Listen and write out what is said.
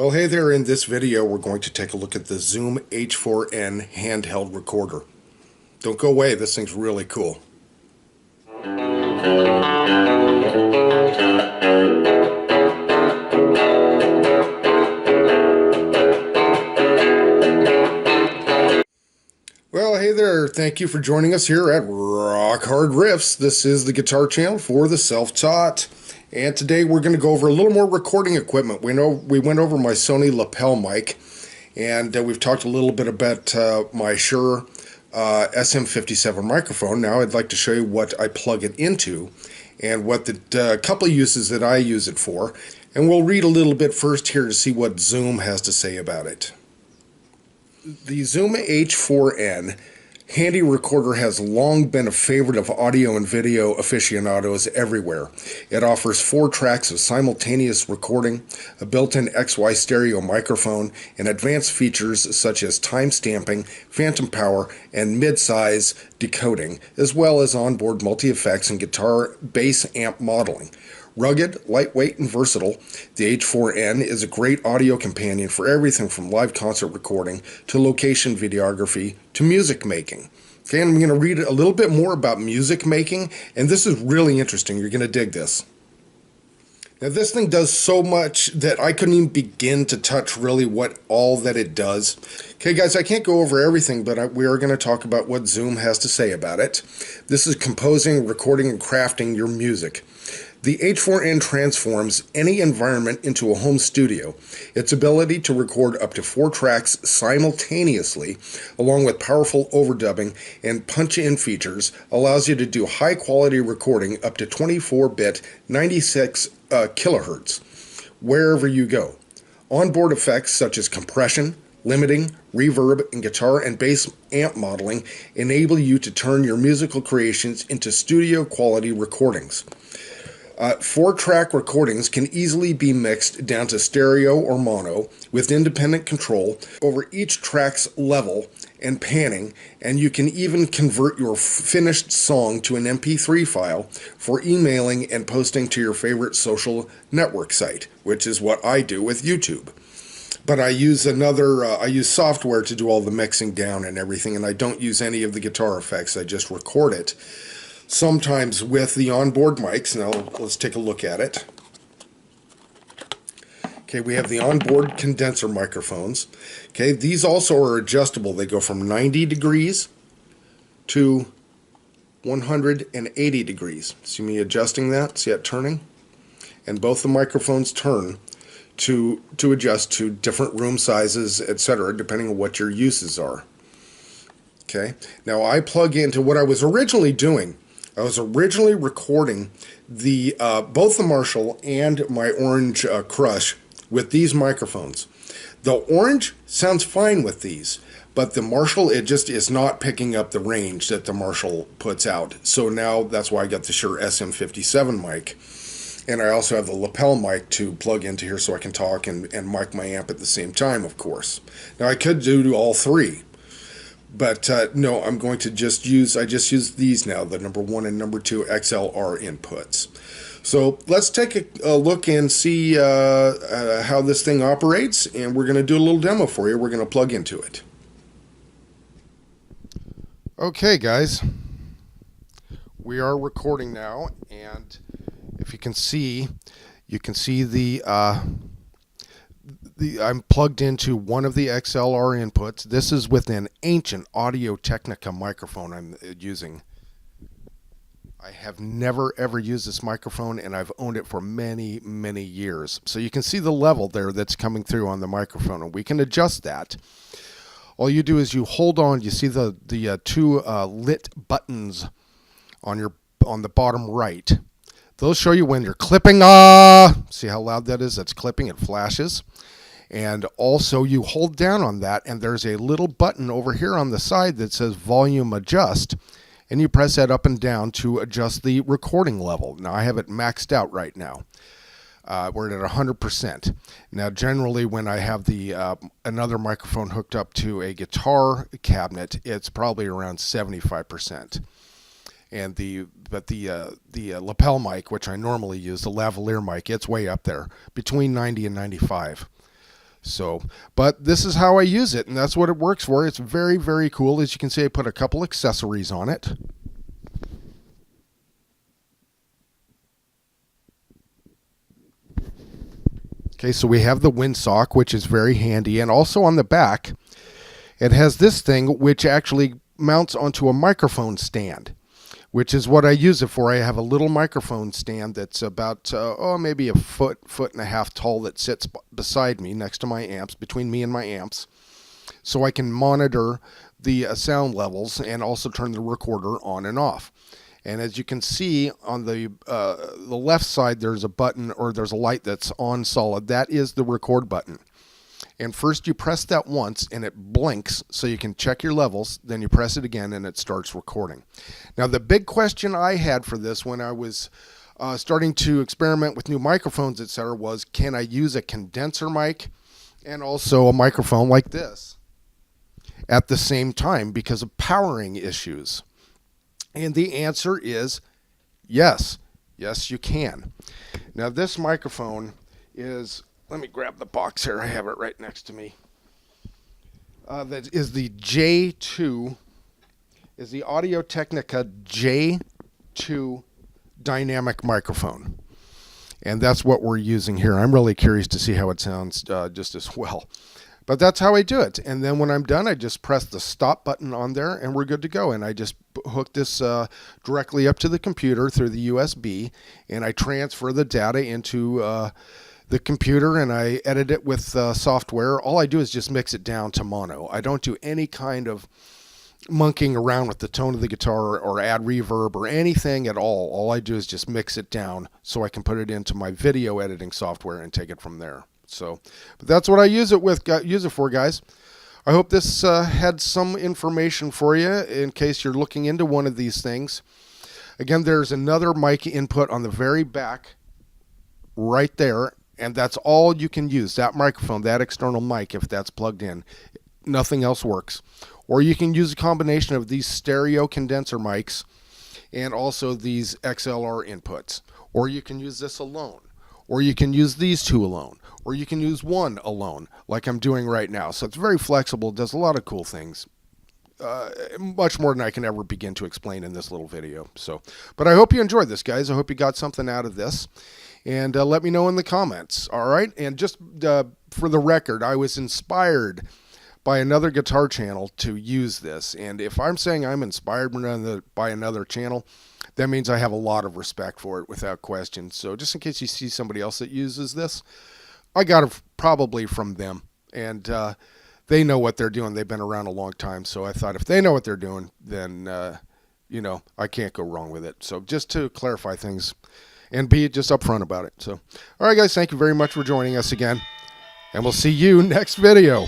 Well, hey there, in this video we're going to take a look at the Zoom H4N handheld recorder. Don't go away, this thing's really cool. Well, hey there, thank you for joining us here at Rock Hard Riffs. This is the guitar channel for the self-taught. And today we're going to go over a little more recording equipment. We went over my Sony lapel mic, and we've talked a little bit about my Shure SM57 microphone. Now I'd like to show you what I plug it into and what the couple of uses that I use it for. And we'll read a little bit first here to see what Zoom has to say about it. The Zoom H4N handy recorder has long been a favorite of audio and video aficionados everywhere. It offers 4 tracks of simultaneous recording, a built-in XY stereo microphone, and advanced features such as time stamping, phantom power, and mid-size decoding, as well as onboard multi-effects and guitar bass amp modeling. Rugged, lightweight, and versatile, the H4N is a great audio companion for everything from live concert recording to location videography to music making. Okay, and I'm going to read a little bit more about music making, and this is really interesting. You're going to dig this. Now, this thing does so much that I couldn't even begin to touch really what all that it does. Okay, guys, I can't go over everything, but we are going to talk about what Zoom has to say about it. This is composing, recording, and crafting your music. The H4N transforms any environment into a home studio. Its ability to record up to 4 tracks simultaneously, along with powerful overdubbing and punch-in features, allows you to do high-quality recording up to 24-bit 96 kilohertz, wherever you go. Onboard effects such as compression, limiting, reverb, and guitar and bass amp modeling enable you to turn your musical creations into studio-quality recordings. 4-track recordings can easily be mixed down to stereo or mono with independent control over each track's level and panning, and you can even convert your finished song to an MP3 file for emailing and posting to your favorite social network site, which is what I do with YouTube. But I use I use software to do all the mixing down and everything, and I don't use any of the guitar effects. I just record it. Sometimes with the onboard mics. Now let's take a look at it. Okay, we have the onboard condenser microphones. Okay, these also are adjustable. They go from 90 degrees to 180 degrees. See me adjusting that? See that turning? And both the microphones turn to adjust to different room sizes, etc., depending on what your uses are. Okay, now I plug into what I was originally doing. I was originally recording the both the Marshall and my Orange Crush with these microphones. The Orange sounds fine with these, but the Marshall, it just is not picking up the range that the Marshall puts out. So now that's why I got the Shure SM57 mic. And I also have the lapel mic to plug into here so I can talk and mic my amp at the same time, of course. Now I could do all 3. But no, I'm going to just use these now, the number 1 and number 2 XLR inputs. So let's take a look and see how this thing operates, and we're going to do a little demo for you. We're going to plug into it. Okay, guys, we are recording now, and if you can see the I'm plugged into one of the XLR inputs. This is with an ancient Audio-Technica microphone I'm using. I have never ever used this microphone, and I've owned it for many, many years. So you can see the level there that's coming through on the microphone, and we can adjust that. All you do is you hold on. You see the 2 lit buttons on the bottom right. Those show you when you're clipping. See how loud that is? That's clipping. It flashes. And also you hold down on that, and there's a little button over here on the side that says volume adjust, and you press that up and down to adjust the recording level. Now I have it maxed out right now. We're at 100%. Now generally when I have the another microphone hooked up to a guitar cabinet, it's probably around 75%. And the lapel mic, which I normally use, the lavalier mic, it's way up there, between 90 and 95. So, but this is how I use it, and that's what it works for. It's very, very cool. As you can see, I put a couple accessories on it. Okay, so we have the windsock, which is very handy, and also on the back, it has this thing which actually mounts onto a microphone stand, which is what I use it for. I have a little microphone stand that's about, maybe a foot and a half tall that sits beside me next to my amps, between me and my amps, so I can monitor the sound levels and also turn the recorder on and off. And as you can see on the left side, there's a button, or there's a light that's on solid. That is the record button. And first you press that once and it blinks so you can check your levels. Then you press it again and it starts recording. Now the big question I had for this when I was starting to experiment with new microphones, etc., was, can I use a condenser mic and also a microphone like this at the same time because of powering issues? And the answer is yes. Yes, you can. Now this microphone is, let me grab the box here. I have it right next to me. That is the J2, is the Audio-Technica J2 dynamic microphone. And that's what we're using here. I'm really curious to see how it sounds just as well. But that's how I do it. And then when I'm done, I just press the stop button on there and we're good to go. And I just hook this directly up to the computer through the USB, and I transfer the data into the computer and I edit it with software. All I do is just mix it down to mono. I don't do any kind of monkeying around with the tone of the guitar or add reverb or anything at all. All I do is just mix it down so I can put it into my video editing software and take it from there. So, but that's what I use it for, guys. I hope this had some information for you in case you're looking into one of these things. Again, there's another mic input on the very back right there, and that's all you can use, that microphone, that external mic, if that's plugged in. Nothing else works. Or you can use a combination of these stereo condenser mics and also these XLR inputs. Or you can use this alone. Or you can use these two alone. Or you can use one alone, like I'm doing right now. So it's very flexible, does a lot of cool things. Much more than I can ever begin to explain in this little video. So, but I hope you enjoyed this, guys. I hope you got something out of this. And let me know in the comments, all right? And just for the record, I was inspired by another guitar channel to use this. And if I'm saying I'm inspired by another channel, that means I have a lot of respect for it without question. So just in case you see somebody else that uses this, I got it probably from them. And they know what they're doing. They've been around a long time. So I thought if they know what they're doing, then, I can't go wrong with it. So just to clarify things and be just upfront about it. So, all right, guys, thank you very much for joining us again. And we'll see you next video.